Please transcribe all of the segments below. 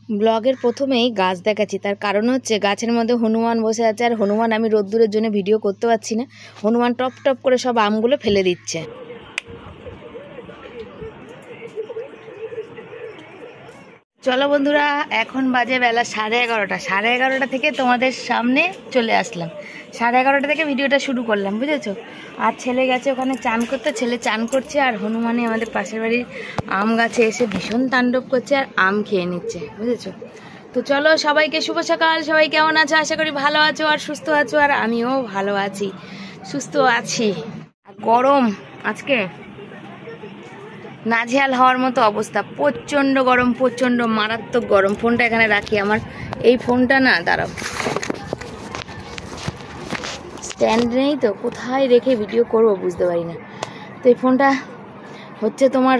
ব্লগের প্রথমেই গাছ দেখাচ্ছি, তার কারণ হচ্ছে গাছের মধ্যে হনুমান বসে আছে। আর হনুমান আমি রোদ্দুরের জন্য ভিডিও করতে পারছি না, হনুমান টপ টপ করে সব আমগুলো ফেলে দিচ্ছে। চলো বন্ধুরা, এখন বাজে বেলা 11:30। 11:30 থেকে তোমাদের সামনে চলে আসলাম। 11:30 থেকে ভিডিওটা শুরু করলাম, বুঝেছো। আর ছেলে গেছে ওখানে চান করতে, ছেলে চান করছে, আর হনুমানে আমাদের পাশের বাড়ির আম গাছে এসে ভীষণ তাণ্ডব করছে আর আম খেয়ে নিচ্ছে, বুঝেছো। তো চলো, সবাইকে শুভ সকাল। সবাই কেমন আছো? আশা করি ভালো আছো আর সুস্থ আছো, আর আমিও ভালো আছি, সুস্থ আছি। আর গরম আজকে নাজেহাল হওয়ার মতো অবস্থা, প্রচণ্ড গরম, প্রচণ্ড মারাত্মক গরম। ফোনটা এখানে রাখি, আমার এই ফোনটা না, দাঁড়াও, স্ট্যান্ড নেই তো, কোথায় রেখে ভিডিও করবো বুঝতে পারি না। তো এই ফোনটা হচ্ছে তোমার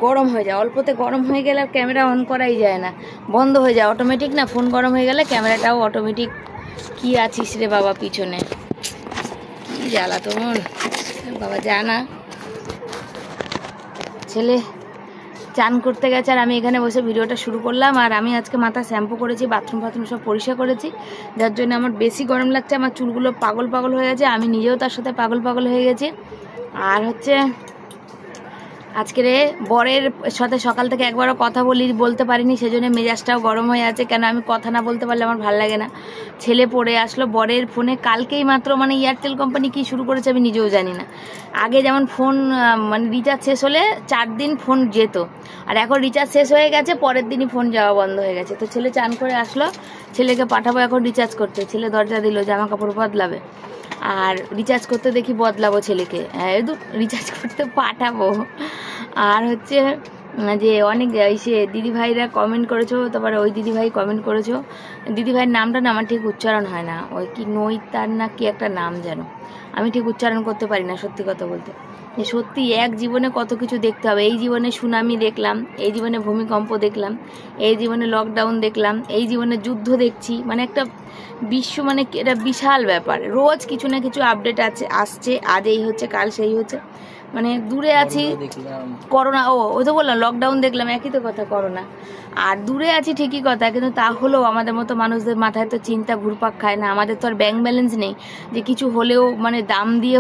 গরম হয়ে যায়, অল্পতে গরম হয়ে গেলে আর ক্যামেরা অন করাই যায় না, বন্ধ হয়ে যায় অটোমেটিক। না, ফোন গরম হয়ে গেলে ক্যামেরাটাও অটোমেটিক। কি আছিস রে বাবা পিছনে, কি জ্বালা তোমার বাবা, জানা। ছেলে চান করতে গেছে আর আমি এখানে বসে ভিডিওটা শুরু করলাম। আর আমি আজকে মাথা শ্যাম্পু করেছি, বাথরুম সব পরিষ্কার করেছি, যার জন্য আমার বেশি গরম লাগছে। আমার চুলগুলো পাগল পাগল হয়ে গেছে, আমি নিজেও তার সাথে পাগল পাগল হয়ে গেছি। আর হচ্ছে আজকে বরের সাথে সকাল থেকে একবারও কথা বলতে পারিনি, সেজন্য মেজাজটাও গরম হয়ে আছে। কেন আমি কথা না বলতে পারলে আমার ভালো লাগে না। ছেলে পড়ে আসলো বরের ফোনে কালকেই মাত্র, মানে এয়ারটেল কোম্পানি কি শুরু করেছে আমি নিজেও জানি না। আগে যেমন ফোন মানে রিচার্জ শেষ হলে 4 দিন ফোন যেত, আর এখন রিচার্জ শেষ হয়ে গেছে, পরের দিনই ফোন যাওয়া বন্ধ হয়ে গেছে। তো ছেলে চান করে আসলো, ছেলেকে পাঠাবো এখন রিচার্জ করতে। ছেলে দরজা দিল, জামা কাপড় বদলাবে, আর রিচার্জ করতে দেখি বদলাবো ছেলেকে, রিচার্জ করতে পাঠাবো। আর হচ্ছে যে অনেক এসে দিদিভাইরা কমেন্ট করেছো, তারপরে ওই দিদিভাই কমেন্ট করেছো, দিদিভাইয়ের নামটা না আমার ঠিক উচ্চারণ হয় না, ওই কি নৈতার না কি একটা নাম যেন, আমি ঠিক উচ্চারণ করতে পারি না। সত্যি কথা বলতে, যে সত্যি এক জীবনে কত কিছু দেখতে হবে। এই জীবনে সুনামি দেখলাম, এই জীবনে ভূমিকম্প দেখলাম, এই জীবনে লকডাউন দেখলাম, এই জীবনে যুদ্ধ দেখছি, মানে একটা বিশ্ব, মানে এটা বিশাল ব্যাপার। রোজ কিছু না কিছু আপডেট আসছে, আজ এই হচ্ছে, কাল সেই হচ্ছে। মানে দূরে আছি, করোনা, ওই তো বললাম লকডাউন দেখলাম, একই তো কথা, করোনা। আর দূরে আছি ঠিকই কথা, কিন্তু তা হলেও আমাদের মতো মানুষদের মাথায় তো চিন্তা ঘুরপাক খায় না। আমাদের তো আর ব্যাংক ব্যালেন্স নেই যে কিছু হলেও, মানে দাম দিয়ে,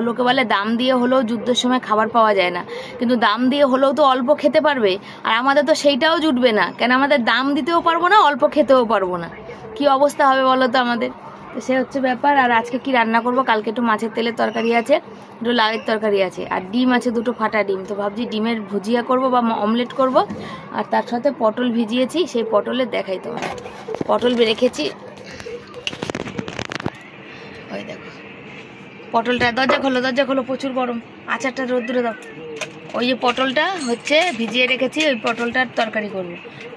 লোকে বলে দাম দিয়ে হলেও যুদ্ধের সময় খাবার পাওয়া যায় না, কিন্তু দাম দিয়ে হলেও তো অল্প খেতে পারবে। আর আমাদের তো সেইটাও জুটবে না, কেন আমাদের দাম দিতেও পারবো না, অল্প খেতেও পারবো না। কি অবস্থা হবে বলো তো আমাদের। তো সে হচ্ছে ব্যাপার। আর আজকে কি রান্না করব, কালকে একটু মাছের তেলের তরকারি আছে, একটু লাউয়ের তরকারি আছে, আর ডিম আছে 2টো ফাটা ডিম। তো ভাবছি ডিমের ভুজিয়া করব বা অমলেট করব। আর তার সাথে পটল ভিজিয়েছি, সেই পটলের দেখাই তোমার, পটল রেখেছি, ওই দেখো পটলটা। দরজা খোলো, প্রচুর গরম, আচারটা রোদ্দুরে দাও। ওই যে পটলটা হচ্ছে ভিজিয়ে রেখেছি, ওই পটলটার তরকারি করব।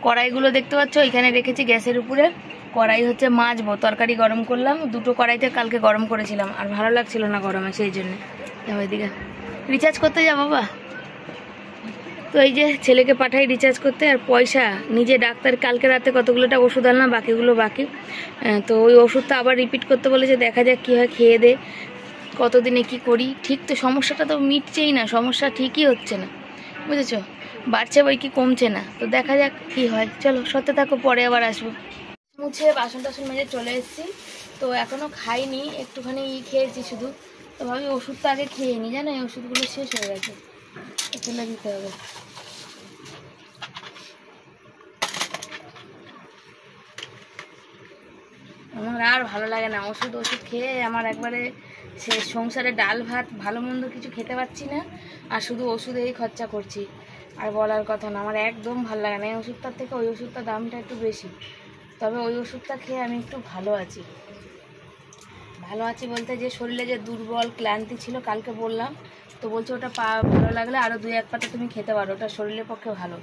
কড়াইগুলো দেখতে পাচ্ছ এখানে রেখেছি গ্যাসের উপরে, কড়াই হচ্ছে মাজবো। তরকারি গরম করলাম, 2টো কড়াইতে কালকে গরম করেছিলাম, আর ভালো লাগছিল না গরমে, সেই জন্য। ওইদিকে রিচার্জ করতে যাবো বাবা, তো এই যে ছেলেকে পাঠাই রিচার্জ করতে। আর পয়সা নিজে ডাক্তার কালকে রাতে কতগুলোটা ওষুধ আনলাম, বাকিগুলো বাকি। তো ওই ওষুধটা আবার রিপিট করতে বলেছে, দেখা যাক কী হয়, খেয়ে দে কতদিনে কি করি। ঠিক তো সমস্যাটা তো মিটছেই না, সমস্যা ঠিকই হচ্ছে না, বুঝেছো, বাড়ছে বই কি কমছে না। তো দেখা যাক কি হয়, চলো সত্যি থাকো, পরে আবার আসবো। মুছে বাসন টাসন মেজে চলে এসেছি। তো এখনো খাইনি, একটুখানি খেয়েছি শুধু। তো ভাবি ওষুধটা আগে খেয়ে নিই, জানো এই ওষুধগুলো শেষ হয়ে গেছে, ফেলে দিতে হবে। আমার আর ভালো লাগে না ওষুধ খেয়ে, আমার একবারে সে সংসারে ডাল ভাত ভালো মন্দ কিছু খেতে পাচ্ছি না, আর শুধু ওষুধেই খরচা করছি। আর বলার কথা না, আমার একদম ভালো লাগে না এই ওষুধটার থেকে। ওই ওষুধটার দামটা একটু বেশি, তবে ওই ওষুধটা খেয়ে আমি একটু ভালো আছি। ভালো আছি বলতে, যে শরীরে যে দুর্বল ক্লান্তি ছিল কালকে বললাম, তো বলছে ওটা ভালো লাগলে আরও 2-1 পাতা তুমি খেতে পারো, ওটা শরীরের পক্ষে ভালো।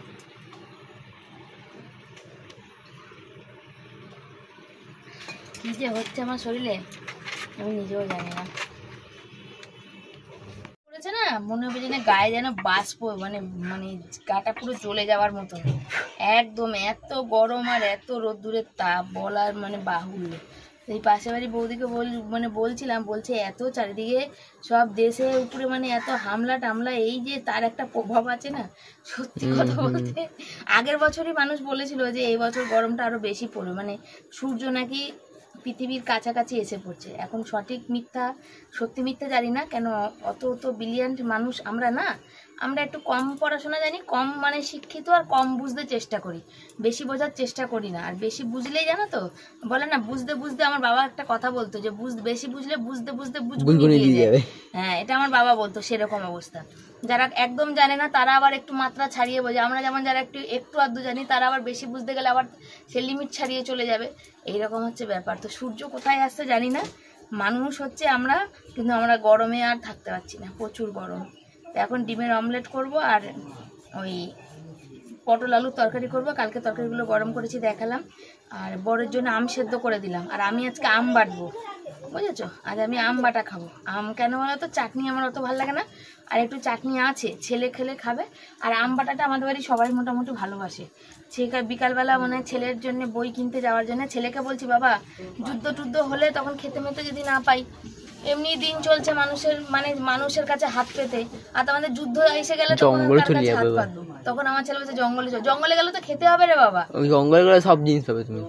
কী যে হচ্ছে আমার শরীরে আমি নিজেও জানি না। করেছে না, মনে হবে যেন গায়ে যেন বাষ্প, মানে গাটা পুরো জ্বলে যাওয়ার মতন একদম। এত গরম আর এত রোদ্দুরের তাপ বলার মানে বাহুল্য। এই পাশে বাড়ি বৌদিকে মানে বলছিলাম, বলছে এত চারিদিকে সব দেশের উপরে মানে এত হামলা টামলা, এই যে তার একটা প্রভাব আছে না। সত্যি কথা বলতে আগের বছরই মানুষ বলেছিল যে এই বছর গরমটা আরো বেশি পড়বে, মানে সূর্য নাকি পৃথিবীর কাছাকাছি এসে পড়ছে। এখন সঠিক মিথ্যা সত্যি মিথ্যা জানি না, কেন অত ব্রিলিয়ান্ট মানুষ আমরা না, আমরা একটু কম পড়াশোনা জানি, কম মানে শিক্ষিত, আর কম বুঝতে চেষ্টা করি, বেশি বোঝার চেষ্টা করি না। আর বেশি বুঝলেই জানো তো বলে না, বুঝতে বুঝতে, আমার বাবা একটা কথা বলতো যে বেশি বুঝলে বুঝতে বুঝতে বুঝগুনি দিয়ে যাবে। হ্যাঁ, এটা আমার বাবা বলতো, সেরকম অবস্থা। যারা একদম জানে না তারা আবার একটু মাত্রা ছাড়িয়ে বোঝে, আমরা যেমন যারা একটু আধটু জানি তারা আবার বেশি বুঝতে গেলে আবার সে লিমিট ছাড়িয়ে চলে যাবে। এইরকম হচ্ছে ব্যাপার। তো সূর্য কোথায় আসছে জানি না, মানুষ হচ্ছে আমরা, কিন্তু আমরা গরমে আর থাকতে পারছি না, প্রচুর গরম। এখন ডিমের অমলেট করব আর ওই পটল আলুর তরকারি করব। কালকে তরকারিগুলো গরম করেছি দেখালাম। আর বরের জন্য আম সেদ্ধ করে দিলাম। আর আমি আজকে আম বাটবো, বুঝেছো? আজ আমি আম বাটা খাবো। আম কেন বলো তো, চাটনি আমার অত ভালো লাগে না, আর একটু চাটনি আছে, ছেলে খেলে খাবে। আর আম বাটাটা আমাদের বাড়ি সবাই মোটামুটি ভালোবাসে। বিকালবেলা মানে ছেলের জন্য বই কিনতে যাওয়ার জন্য ছেলেকে বলছি, বাবা যুদ্ধ হলে তখন খেতে মেতে যদি না পাই, এমনি দিন চলছে মানুষের, মানে মানুষের কাছে হাত পেতে, আর আমাদের যুদ্ধ এসে গেলে তখন আমার ছেলে বলছে জঙ্গলে গেলে তো খেতে হবে রে বাবা। জঙ্গলে গেলে সব জিনিস পাবে তুমি,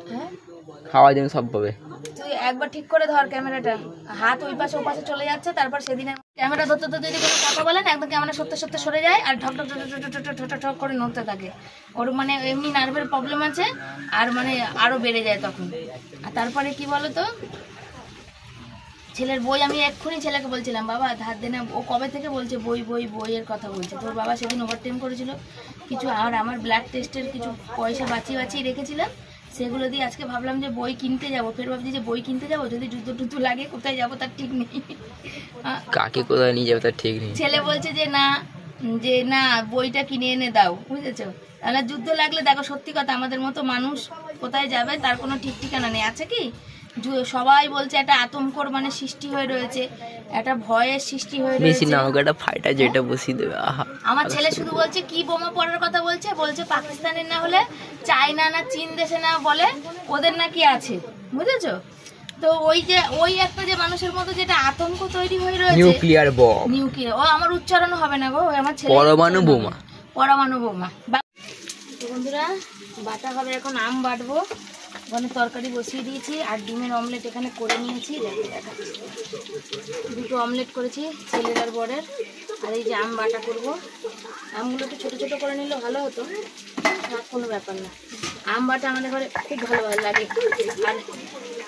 খাওয়ার জন্য সব পাবে। তুই একবার ঠিক করে ধর ক্যামেরাটা, হাত ওই পাশে ও পাশে চলে যাচ্ছে। তারপর সেদিনের ক্যামেরা ধরতে যদি কোনো কথা বলেন, একদম ক্যামেরা সত্যি সরে যায় আর ঠক ঠক করে নড়তে থাকে। ওর মানে এমনি নার্ভের প্রবলেম আছে, আর মানে আরো বেড়ে যায় তখন। আর তারপরে কি বলতো, ছেলের বই আমি এক্ষুনি ছেলেকে বলছিলাম, বাবা ধার দে না। ও কবে থেকে বলছে বইয়ের কথা বলছে। তোর বাবা সেদিন ওভারটাইম করেছিল কিছু, আর আমার ব্লাড টেস্টের কিছু পয়সা বাঁচিয়ে রেখেছিলাম, সেগুলো দিয়ে আজকে ভাবলাম যে বই কিনতে যাবো। ফের ভাবছি যে বই কিনতে যাবো, যদি যুদ্ধ লাগে কোথায় যাবো তার ঠিক নেই, কাকে কোথায় নিয়ে যাবো তার ঠিক নেই। ছেলে বলছে যে না বইটা কিনে এনে দাও, বুঝেছো? তাহলে যুদ্ধ লাগলে দেখো, সত্যি কথা, আমাদের মতো মানুষ কোথায় যাবে তার কোনো ঠিক ঠিকানা নেই। আছে কি, সবাই বলছে একটা আতঙ্কর মানে সৃষ্টি হয়ে রয়েছে, একটা ভয়ের সৃষ্টি হয়ে রয়েছে। আমার ছেলে শুধু বলছে কি বোমা পড়ার কথা বলছে পাকিস্তানের না হলে চায়না না চীন দেশে না বলে ওদের নাকি আছে, বুঝেছো? তো ওই একটা যে মানুষের মধ্যে যেটা আতঙ্ক তৈরি হয়ে রয়েছে, নিউক্লিয়ার ও আমার উচ্চারণ হবে না গো, আমার ছেলে পরমাণু বোমা। তো বন্ধুরা, বাটা হবে এখন, আম বাটবো, ওখানে তরকারি বসিয়ে দিয়েছি, আর ডিমের অমলেট এখানে করে নিয়েছি। দেখাচ্ছি, দুটো অমলেট করেছি ছেলের আর বরের। আর এই যে আম বাটা করবো, আমগুলো একটু ছোটো ছোটো করে নিলে ভালো হতো, কোনো ব্যাপার না। আম বাটা আমাদের ঘরে খুব ভালো লাগে। আর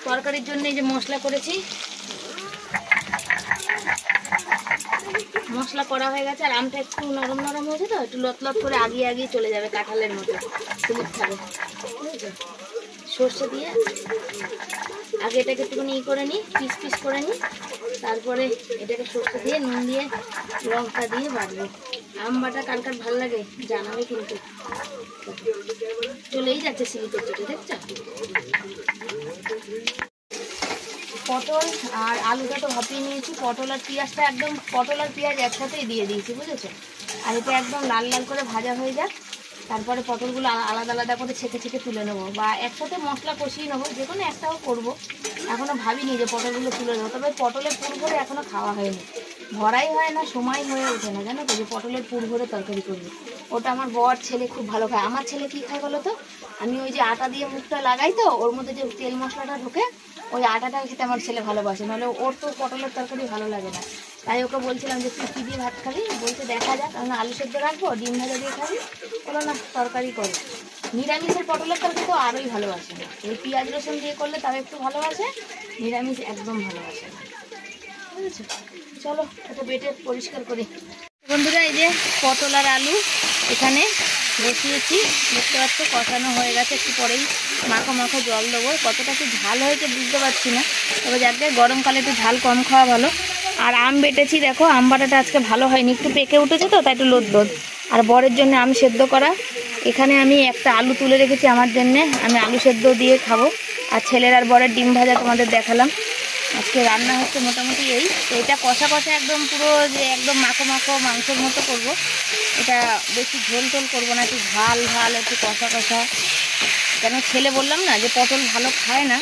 তরকারির জন্য এই যে মশলা করেছি, মশলা করা হয়ে গেছে। আর আমটা একটু নরম হয়েছে তো, একটু লট করে আগিয়ে চলে যাবে, কাঁঠালের মতো স্লিপ খাবে, বুঝেছো? সর্ষে দিয়ে আগে এটাকে একটুখানি করে নিই, পিস করে নিই, তারপরে এটাকে সর্ষে দিয়ে নুন দিয়ে লঙ্কা দিয়ে বাটবো। আম বাটা কার ভালো লাগে জানাবে কিন্তু। চলেই যাচ্ছে সিলিপের চোটে, দেখছো? পটল আর আলুটা তো ভাপিয়ে নিয়েছি, পটল আর পেঁয়াজটা একদম, পটল আর পেঁয়াজ একসাথেই দিয়ে দিয়েছি, বুঝেছো? আর এটা একদম লাল করে ভাজা হয়ে যাক, তারপরে পটলগুলো আলাদা করে ছেঁকে তুলে নেবো, বা একসাথে মশলা কষিয়ে নেবো, যে কোনো একটাও করবো। এখনও ভাবিনি যে পটলগুলো তুলে নেবো, তবে পটলের পুর ভরে এখনও খাওয়া হয়নি, ভরাই হয় না, সময় হয়ে ওঠে না, জানো তো, যে পটলের পুর ভরে তরকারি করবো। ওটা আমার বর ছেলে খুব ভালো খায়। আমার ছেলে কী খায় বলো তো, আমি ওই যে আটা দিয়ে মুখটা লাগাই তো, ওর মধ্যে যে তেল মশলাটা ঢোকে, ওই আটাটা খেতে আমার ছেলে ভালোবাসে, নাহলে ওর তো পটলের তরকারি ভালো লাগে না। তাই ওকে বলছিলাম যে তুই কী দিয়ে ভাত খাবি, বলতে দেখা যাক, আমি আলু সেদ্ধ রাখবো, ডিম ভাজা দিয়ে খাবি। বলো না তরকারি করো। নিরামিষের পটলের তরকারি তো আরোই ভালোবাসে না, এই পেঁয়াজ রসুন দিয়ে করলে তাও একটু ভালোবাসে, নিরামিষ একদম ভালোবাসে না, বুঝেছো? চলো এটা বেটে পরিষ্কার করি। বন্ধুরা, এই যে পটল আর আলু এখানে বসিয়েছি, দেখতে পাচ্ছ কষানো হয়ে গেছে, একটু পরেই মাখো জল দেবো। কতটা কি ঝাল হয়েছে বুঝতে পারছি না, তবে যাকে গরমকালে একটু ঝাল কম খাওয়া ভালো। আর আম বেটেছি, দেখো আম বাটাটা আজকে ভালো হয়নি, একটু পেকে উঠেছে তো, তাই একটু লোদ। আর বরের জন্য আম সেদ্ধ করা, এখানে আমি একটা আলু তুলে রেখেছি আমার জন্যে, আমি আলু সেদ্ধ দিয়ে খাবো। আর ছেলের আর বরের ডিম ভাজা তোমাদের দেখালাম। আজকে রান্না হচ্ছে মোটামুটি এই। তো এটা কষা একদম পুরো যে একদম মাখো মাংসের মতো করব। এটা বেশি ঝোল করবো না, একটু ঝাল একটু কষা। কেন ছেলে বললাম না যে পটল ভালো খায় না,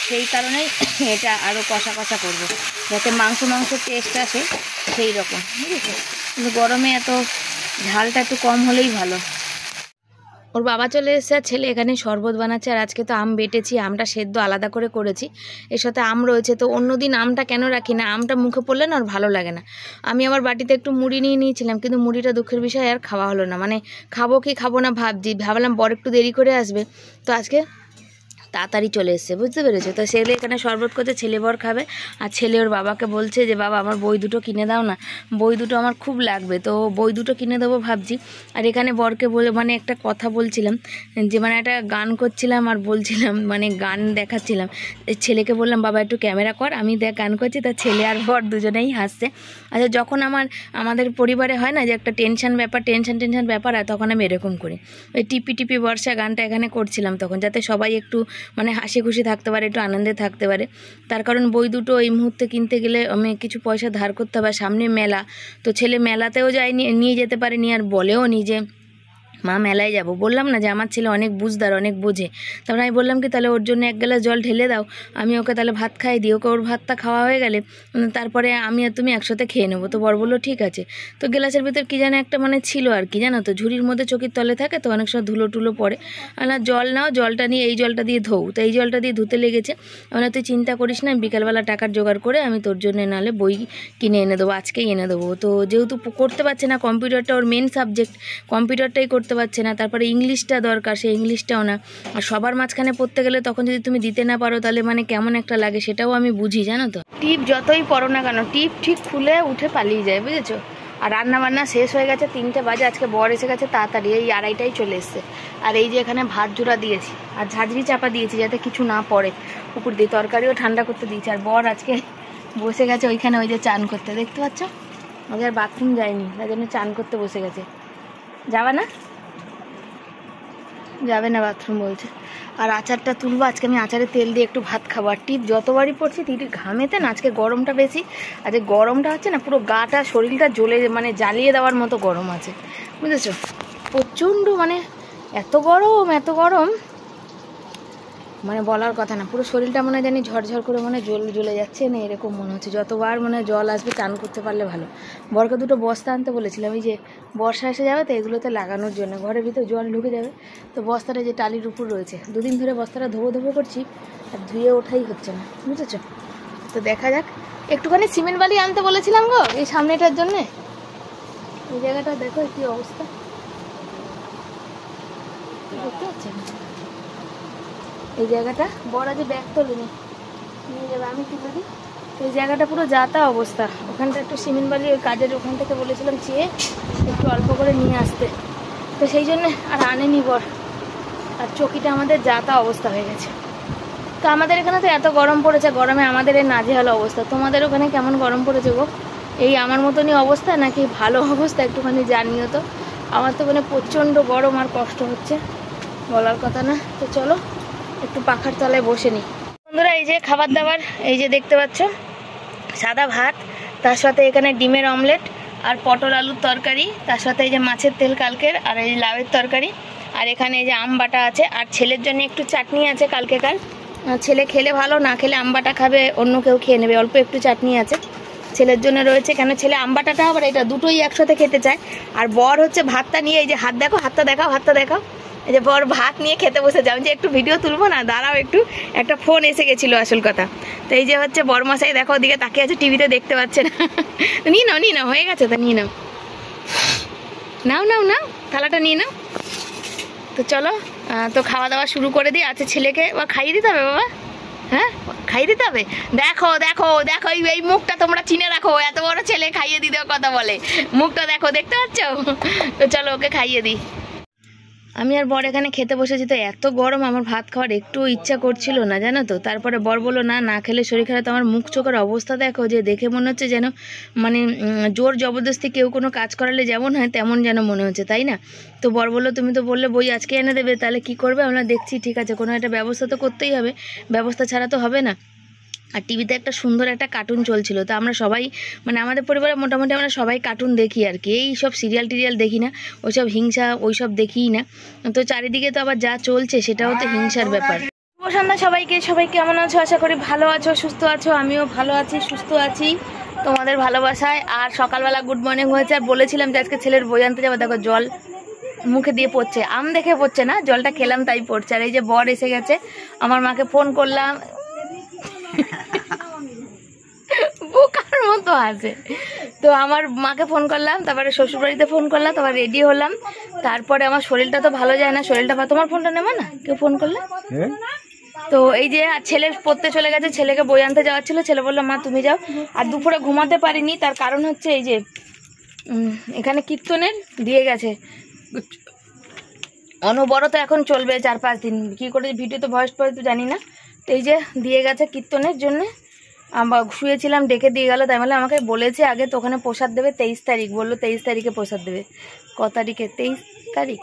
সেই কারণেই এটা আরও কষা কষা করবো, যাতে মাংস টেস্ট আসে সেই রকম, বুঝেছো? কিন্তু গরমে এত ঝালটা একটু কম হলেই ভালো। ওর বাবা চলে এসেছে, আর ছেলে এখানে শরবত বানাচ্ছে। আর আজকে তো আম বেটেছি, আমটা সেদ্ধ আলাদা করে করেছি, এর সাথে আম রয়েছে। তো অন্যদিন আমটা কেন রাখি না, আমটা মুখে পড়লে না আর ভালো লাগে না। আমি আমার বাটিতে একটু মুড়ি নিয়ে নিয়েছিলাম, কিন্তু মুড়িটা দুঃখের বিষয় আর খাওয়া হলো না। মানে খাবো কি খাবো না ভাবলাম বর একটু দেরি করে আসবে, তো আজকে তাড়াতাড়ি চলে এসছে, বুঝতে পেরেছো? তো ছেলে এখানে শরবত করছে, ছেলে বর খাবে। আর ছেলে ওর বাবাকে বলছে যে বাবা আমার বই দুটো কিনে দাও না, বই দুটো আমার খুব লাগবে। তো বই দুটো কিনে দেবো ভাবছি। আর এখানে বরকে বলে মানে একটা কথা বলছিলাম, যে মানে একটা গান করছিলাম আর বলছিলাম, মানে গান দেখাচ্ছিলাম। ছেলেকে বললাম বাবা একটু ক্যামেরা কর, আমি দেখ গান করছি। তা ছেলে আর বর দুজনেই হাসছে। আচ্ছা, যখন আমাদের পরিবারে হয় না যে একটা টেনশন ব্যাপার হয়, তখন আমি এরকম করি। ওই টিপি টিপি বর্ষা গানটা এখানে করছিলাম তখন, যাতে সবাই একটু মানে হাসি খুশি থাকতে পারে, একটু আনন্দে থাকতে পারে। তার কারণ বই দুটো এই মুহূর্তে কিনতে গেলে আমি কিছু পয়সা ধার করতে হবে, সামনে মেলা। তো ছেলে মেলাতেও যায়নি, নিয়ে যেতে পারেনি, আর বলেও নি যে মা মেলায় যাব। বললাম না যে আমার ছেলে অনেক বুঝদার, অনেক বোঝে। তারপরে আমি বললাম কি তাহলে ওর জন্য 1 গ্লাস জল ঢেলে দাও, আমি ওকে তাহলে ভাত খাইয়ে দিই। ওকে ওর ভাতটা খাওয়া হয়ে গেলে তারপরে আমি আর তুমি একসাথে খেয়ে নেবো। তো বর বললো ঠিক আছে। তো গ্লাসের ভিতর কী যেন একটা মানে ছিল আর কি, জানো তো, ঝুড়ির মধ্যে চকির তলে থাকে তো, অনেক সময় ধুলো টুলো পড়ে। না জল নাও, জলটা নিয়ে এই জলটা দিয়ে ধোও। তো এই জলটা দিয়ে ধুতে লেগেছে। মানে তুই চিন্তা করিস না, বিকালবেলা টাকার জোগাড় করে আমি তোর জন্য নাহলে বই কিনে এনে দেবো, আজকেই এনে দেবো। তো যেহেতু করতে পারছে না কম্পিউটারটা, ওর মেন সাবজেক্ট কম্পিউটারটাই করতে পারছে না, তারপরে ইংলিশটা দরকার, সেই ইংলিশটাও না। আর সবার মাঝখানে পড়তে গেলে তখন যদি তুমি দিতে না পারো তাহলে মানে কেমন একটা লাগে, সেটাও আমি বুঝি, জানো তো। টিপ যতই পড়ো না কেন, টিপ ঠিক খুলে উঠে পালিয়ে যায়, বুঝেছো? আর রান্না বান্না শেষ হয়ে গেছে, 3টে বাজে। আজকে বর এসে গেছে তাড়াতাড়ি, এই 2:30টায় চলে এসছে। আর এই যে এখানে ভাত জোড়া দিয়েছি আর ঝাঁঝরি চাপা দিয়েছি, যাতে কিছু না পড়ে উপর দিয়ে। তরকারিও ঠান্ডা করতে দিয়েছি। আর বর আজকে বসে গেছে ওইখানে, ওই যে চান করতে, দেখতে পাচ্ছ? আজ আর বাথরুম যায়নি, তাই জন্য চান করতে বসে গেছে। যাবে না? যাবে না, বাথরুম বলছে। আর আচারটা তুলবো, আজকে আমি আচারের তেল দিয়ে একটু ভাত খাবো। আর টিপ যতবারই পড়ছি তিটি ঘামেতে না, আজকে গরমটা বেশি। আর যে গরমটা হচ্ছে না, পুরো গাটা শরীরটা জ্বলে মানে জ্বালিয়ে দেওয়ার মতো গরম আছে, বুঝেছো? প্রচণ্ড মানে এত গরম মানে বলার কথা না। পুরো শরীরটা মনে হয় জানি ঝরঝর করে মনে জ্বলে যাচ্ছে না, এরকম মনে হচ্ছে। যতবার মনে হয় জল আসবে, চান করতে পারলে ভালো। বরকে 2টো বস্তা আনতে বলেছিলাম, এই যে বর্ষা এসে যাবে তো এগুলোতে লাগানোর জন্য, ঘরের ভিতরে জল ঢুকে যাবে। তো বস্তাটা যে টালির উপর রয়েছে, 2 দিন ধরে বস্তাটা ধোবো করছি, আর ধুয়ে ওঠাই হচ্ছে না, বুঝেছো? তো দেখা যাক। একটুখানি সিমেন্ট বালি আনতে বলেছিলাম গো এই সামনেটার জন্যে। এই জায়গাটা দেখো কি অবস্থা, দেখতে পাচ্ছেন? এই জায়গাটা বড় আছে, ব্যাগ তোলেনি, নিয়ে যাবে, আমি তুলে দিই। এই জায়গাটা পুরো যাতা অবস্থা। ওখানটা একটু সিমেন্ট বালি ওই কাজের ওখান থেকে বলেছিলাম চেয়ে একটু অল্প করে নিয়ে আসতে, তো সেই জন্য আর আনেনি বর। আর চকিটা আমাদের যাতা অবস্থা হয়ে গেছে। তো আমাদের এখানে তো এত গরম পড়েছে, গরমে আমাদের এই নাজেহাল অবস্থা। তোমাদের ওখানে কেমন গরম পড়েছে গো? এই আমার মতনই অবস্থা নাকি ভালো অবস্থা একটুখানি জানিও তো। আমার তো মানে প্রচণ্ড গরম আর কষ্ট হচ্ছে, বলার কথা না। তো চলো একটু পাখার তলায় বসে নিই। বন্ধুরা এই যে খাবার দাবার, এই যে দেখতে পাচ্ছ, সাদা ভাত, তার সাথে এখানে ডিমের অমলেট আর পটল আলুর তরকারি, তার সাথে এই যে মাছের তেল কালকের, আর এই লাউয়ের তরকারি, আর এখানে এই যে আম বাটা আছে। আর ছেলের জন্য একটু চাটনি আছে কালকেকার। ছেলে খেলে ভালো, না খেলে আম বাটা খাবে, অন্য কেউ খেয়ে নেবে। অল্প একটু চাটনি আছে ছেলের জন্য রয়েছে, কেন ছেলে আম বাটাটা আবার এটা দুটোই একসাথে খেতে চায়। আর বর হচ্ছে ভাতটা নিয়ে, এই যে হাত দেখো, হাতটা দেখাও, এই যে বর ভাত নিয়ে খেতে বসে যাও। যে একটু ভিডিও তুলবো না, দাঁড়াও একটু, একটা ফোন এসে গেছিলো আসল কথা। তো এই যে হচ্ছে বরমশাই, দেখো ওদিকে তাকিয়ে আছে, টিভিতে দেখতে পাচ্ছে না। নিয়ে নাও হয়ে গেছে, তা নিয়ে নাও থালাটা নিয়ে নাও। তো চলো তো খাওয়া দাওয়া শুরু করে দিই। আচ্ছা ছেলেকে খাইয়ে দিতে হবে বাবা, হ্যাঁ খাইয়ে দিতে হবে। দেখো এই মুখটা তোমরা চিনে রাখো, এত বড় ছেলে খাইয়ে দিতে কথা বলে, মুখটা দেখো, দেখতে পাচ্ছ? তো চলো ওকে খাইয়ে দিই। আমি আর বর এখানে খেতে বসেছি। তো এত গরম, আমার ভাত খাওয়ার একটু ইচ্ছা করছিল না, জানো তো। তারপরে বর বললো না খেলে শরীর খারাপ। তো আমার মুখ চোখের অবস্থা দেখো, যে দেখে মনে হচ্ছে যেন মানে জোর জবরদস্তি কেউ কোনো কাজ করালে যেমন হয় তেমন যেন মনে হচ্ছে, তাই না? তো বর বললো তুমি তো বললে বই আজকে এনে দেবে, তাহলে কি করবে? আমরা দেখছি, ঠিক আছে, কোনো একটা ব্যবস্থা তো করতেই হবে, ব্যবস্থা ছাড়া তো হবে না। আর টিভিতে একটা সুন্দর একটা কার্টুন চলছিল। তো আমরা সবাই মানে আমাদের পরিবারে মোটামুটি আমরা সবাই কার্টুন দেখি আর কি, এই সব সিরিয়াল টিরিয়াল দেখি না, ওইসব হিংসা ওইসব দেখিই না। তো চারিদিকে তো আবার যা চলছে সেটাও তো হিংসার ব্যাপার। শুভ সন্ধ্যা সবাইকে, সবাই কেমন আছো? আশা করি ভালো আছো, সুস্থ আছো। আমিও ভালো আছি, সুস্থ আছি তোমাদের ভালোবাসায়। আর সকালবেলা গুড মর্নিং হয়েছে, আর বলেছিলাম যে আজকে ছেলের বই আনতে যাবো। দেখো জল মুখে দিয়ে পড়ছে, আম দেখে পড়ছে না, জলটা খেলাম তাই পড়ছে। আর এই যে বর এসে গেছে, আমার মাকে ফোন করলাম, বোকার মতো আছে। তো আমার মাকে ফোন করলাম, তারপরে শ্বশুরবাড়িতে ফোন করলাম, তারপর রেডি হলাম। তারপরে আমার শরীরটা তো ভালো যায় না, শরীরটা তোমার ফোনটা নেবো না, কেউ ফোন করলে। তো এই যে ছেলে পড়তে চলে গেছে, ছেলেকে বই আনতে যাওয়ার ছিল, ছেলে বললো মা তুমি যাও। আর দুপুরে ঘুমাতে পারিনি, তার কারণ হচ্ছে এই যে এখানে কীর্তনের দিয়ে গেছে, অনবরত এখন চলবে 4-5 দিন। কী করে ভিডিও তো ভয়েস পড়ে তো জানি না। তো এই যে দিয়ে গেছে কীর্তনের জন্যে, আমরা শুয়েছিলাম, ডেকে দিয়ে গেল। তাই বলে আমাকে বলেছে আগে তো ওখানে প্রসাদ দেবে 23 তারিখ, বললো 23 তারিখে প্রসাদ দেবে। ক তারিখে? 23 তারিখ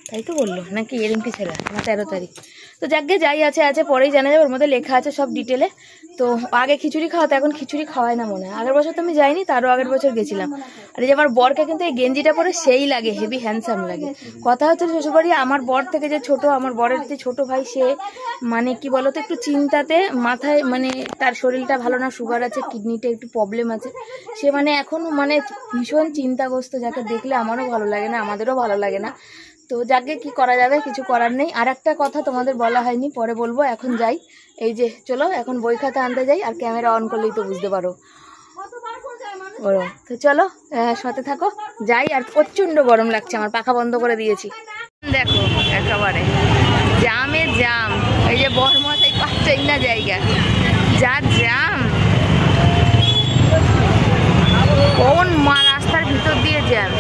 তাই তো বললো, নাকি এরমকি ছিল না 13 তারিখ। তো যাকে যাই আছে আছে, পরেই জানা যাবে, ওর মধ্যে লেখা আছে সব ডিটেলে। তো আগে খিচুড়ি খাওয়াতো, এখন খিচুড়ি খাওয়ায় না মনে হয়। আগের বছর তো আমি যাইনি, তারও আগের বছর গেছিলাম। আর এই যে আমার বরকে কিন্তু এই গেঞ্জিটা পরে সেই লাগে, হেভি হ্যান্ডসাম লাগে। কথা হচ্ছে শ্বশুরবাড়ি আমার বর থেকে যে ছোট, আমার বরের যে ছোট ভাই, সে মানে কি বলতো একটু চিন্তাতে মাথায়, মানে তার শরীরটা ভালো না, সুগার আছে, কিডনিতে একটু প্রবলেম আছে। সে মানে এখন মানে ভীষণ চিন্তাগ্রস্ত, যাকে দেখলে আমারও ভালো লাগে না, আমাদেরও ভালো লাগে না। তো যাকে কি করা যাবে, কিছু করার নেই। আর একটা কথা তোমাদের বলা হয়নি, পরে বলবো, এখন যাই। এই যে চলো এখন বই খাতা আনতে যাই, আর ক্যামেরা অন করলেই তো বুঝতে পারো গরম। তো চলো সাথে থাকো, যাই। আর প্রচন্ড গরম লাগছে, আমার পাখা বন্ধ করে দিয়েছি। দেখো একেবারে জামে জাম, এই যে বর্মশাই পাচ্ছেই না জায়গা, যা জাম। কোন রাস্তার ভিতর দিয়ে জ্যাম,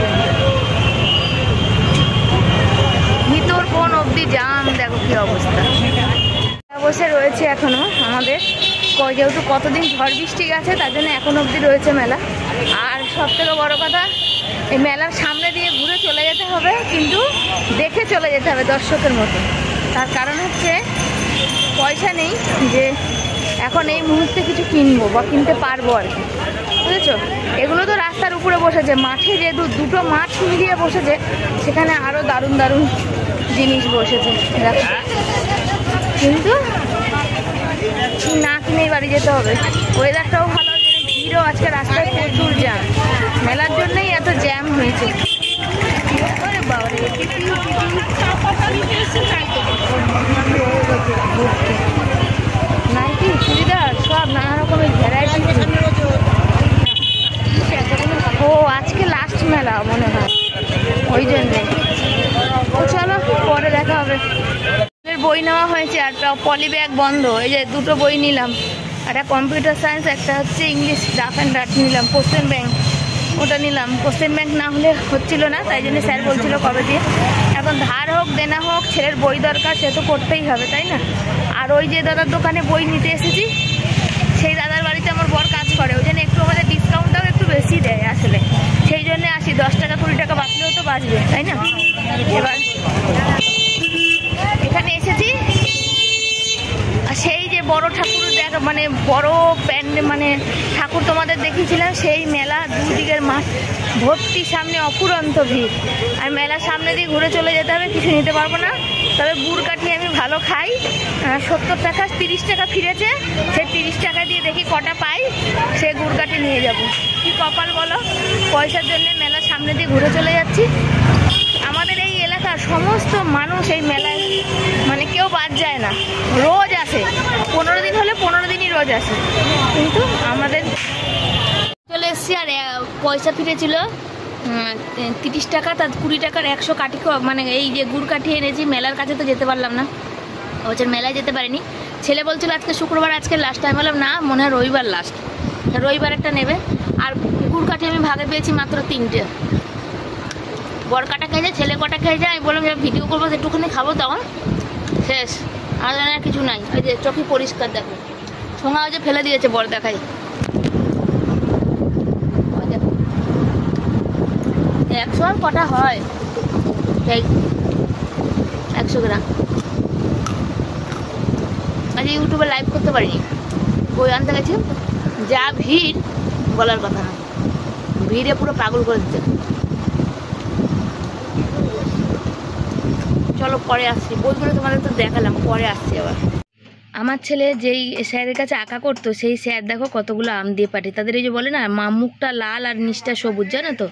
ভিতর কোন অবধি জাম, দেখো কি অবস্থা। বসে রয়েছে এখনো আমাদের, যেহেতু কতদিন ঝড় বৃষ্টি গেছে, তার জন্য এখন অবধি রয়েছে মেলা। আর সব থেকে বড় কথা, এই মেলার সামনে দিয়ে ঘুরে চলে যেতে হবে, কিন্তু দেখে চলে যেতে হবে দর্শকের মতো। তার কারণ হচ্ছে পয়সা নেই যে এখন এই মুহূর্তে কিছু কিনবো বা কিনতে পারবো আর কি, বুঝেছো। এগুলো তো রাস্তার উপরে বসেছে, মাঠে যে দুটো মাঠ মিলিয়ে বসেছে, সেখানে আরও দারুণ দারুণ জিনিস বসেছে, কিন্তু না কিনেই বাড়ি যেতে হবে। ওয়েদারটাও ভালো, ভিড়ও আজকে রাস্তায় প্রচুর জ্যাম, মেলার জন্যই এত জ্যাম হয়েছে। নাইটি, চুড়িদার, সব নানা রকমের ভ্যারাইটি। ও আজকে লাস্ট মেলা মনে হয়, ওই জন্যে। ও চলো পরে দেখা হবে। বই নেওয়া হয়েছে, আর পলি ব্যাগ বন্ধ। এই যে দুটো বই নিলাম, একটা কম্পিউটার সায়েন্স, একটা হচ্ছে ইংলিশ রাফ অ্যান্ড ডার্ট নিলাম। কোশ্চেন ব্যাংক ওটা নিলাম, কোশ্চেন ব্যাংক না হলে হচ্ছিল না, তাই জন্য স্যার বলছিল কবে দিয়ে। এখন ধার হোক দেনা হোক, ছেলের বই দরকার, সে তো করতেই হবে, তাই না। আর ওই যে দাদার দোকানে বই নিতে এসেছি, সেই দাদার বাড়িতে আমার বর কাজ করে, ওই জন্য একটু আমাদের ডিসকাউন্টটাও একটু বেশি দেয় আসলে, সেই জন্য আসি। 10 টাকা 20 টাকা বাঁচলেও তো বাঁচবে, তাই না। এবার এখানে এসেছি, সেই যে বড় ঠাকুর মানে বড় মানে ঠাকুর তোমাদের দেখিয়েছিলাম, সেই মেলা দুদিকের মাঠ ভর্তি, সামনে অফুরন্ত ভিড়। আর মেলার সামনে দিয়ে ঘুরে চলে যেতে হবে, কিছু নিতে পারবো না। তবে গুড় কাঠি আমি ভালো খাই, 70 টাকা 30 টাকা ফিরেছে, সেই 30 টাকা দিয়ে দেখি কটা পাই, সে গুড় কাঠি নিয়ে যাব। কি কপাল বলো, পয়সার জন্য মেলার সামনে দিয়ে ঘুরে চলে যাচ্ছি। আমাদের এই এলাকার সমস্ত মানুষ এই মেলায় মানে কেউ বাদ যায় না, রোজ আসে। 15 দিন হলে 15 দিনই রোজ আসে। কিন্তু আমাদের চলে এসছি, আর পয়সা ফিরেছিল 30 টাকা, তার 20 টাকার 100 কাঠি, মানে এই যে গুড় কাঠি এনেছি। মেলার কাছে তো যেতে পারলাম না, বছর মেলায় যেতে পারিনি। ছেলে বলছিল আজকে শুক্রবার, আজকে লাস্ট। আমি বললাম না, মনে হয় রবিবার লাস্ট, রবিবার একটা নেবে। আর গুড় কাঠি আমি ভাগে পেয়েছি মাত্র 3টে। বর কাটা খেয়ে যায়, ছেলে কটা খেয়ে যায়। আমি বললাম ভিডিও করবো, একটুখানি খাবো, তখন শেষ, আর কিছু নাই। ওই যে চোখে পরিষ্কার, দেখো ছোঁয়া ওই যে ফেলে দিয়েছে, বর দেখাই। 100 আর কটা হয়, 100 গ্রাম। আজ ইউটিউবে লাইভ করতে পারিনি, বই আনতে গেছি, যা ভিড় বলার কথা না, ভিড়ে পুরো পাগল করে দিতে। চলো পরে আসছি, বইগুলো তোমাদের তো দেখালাম, পরে আসছি আবার। আমার ছেলে যেই স্যারের কাছে আঁকা করতো সেই স্যার দেখো কতগুলো আম দিয়ে পাঠিয়ে, তাদের এই যে বলে না মুখটা লাল আর নিচটা সবুজ, জানো তো।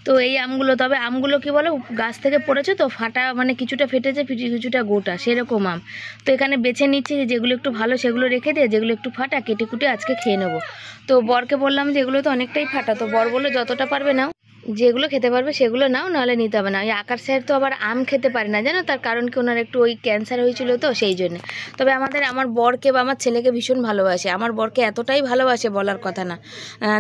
তো এই আমগুলো, তবে আমগুলো কি বলো গাছ থেকে পড়েছে তো ফাটা, মানে কিছুটা ফেটেছে কিছুটা গোটা, সেরকম আম। তো এখানে বেছে নিচ্ছি যেগুলো একটু ভালো সেগুলো রেখে দিয়ে, যেগুলো একটু ফাটা কেটে কুটে আজকে খেয়ে নেবো। তো বরকে বললাম যে এগুলো তো অনেকটাই ফাটা, তো বর বললো যতটা পারবে নাও, যেগুলো খেতে পারবে সেগুলো নাও, নাহলে নিতে হবে না। ওই আকার স্যার তো আবার আম খেতে পারে না জানো, তার কারণ কি ওনার একটু ওই ক্যান্সার হয়েছিল তো সেই জন্য। তবে আমার বরকে বা আমার ছেলেকে ভীষণ ভালোবাসে, আমার বরকে এতটাই ভালোবাসে বলার কথা না।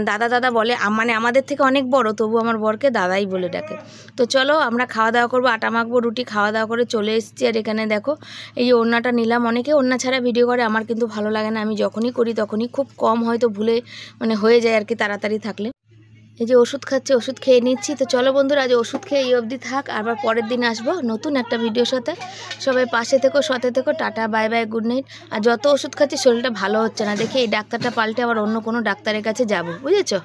দাদা দাদা বলে, মানে আমাদের থেকে অনেক বড়, তবু আমার বরকে দাদাই বলে ডাকে। তো চলো আমরা খাওয়া দাওয়া করবো, আটা মাখবো, রুটি খাওয়া দাওয়া করে চলে এসেছি। আর এখানে দেখো এই যে ওড়নাটা নিলাম, অনেকে ওড়না ছাড়া ভিডিও করে, আমার কিন্তু ভালো লাগে না, আমি যখনই করি তখনই খুব কম হয়তো ভুলে মানে হয়ে যায় আর কি, তাড়াতাড়ি থাকলে। এই যে ওষুধ খাচ্ছি, ওষুধ খেয়ে নিচ্ছি। তো চলো বন্ধুরা, আজ ওষুধ খেয়ে এই অবধি থাক, আবার পরের দিন আসবো নতুন একটা ভিডিওর সাথে। সবাই পাশে থেকো, সাথে থেকো, tata bye bye, good night. আর যত ওষুধ খাচ্ছি শরীরটা ভালো হচ্ছে না, দেখি এই ডাক্তারটা পাল্টে আবার অন্য কোনো ডাক্তারের কাছে যাবো, বুঝেছো।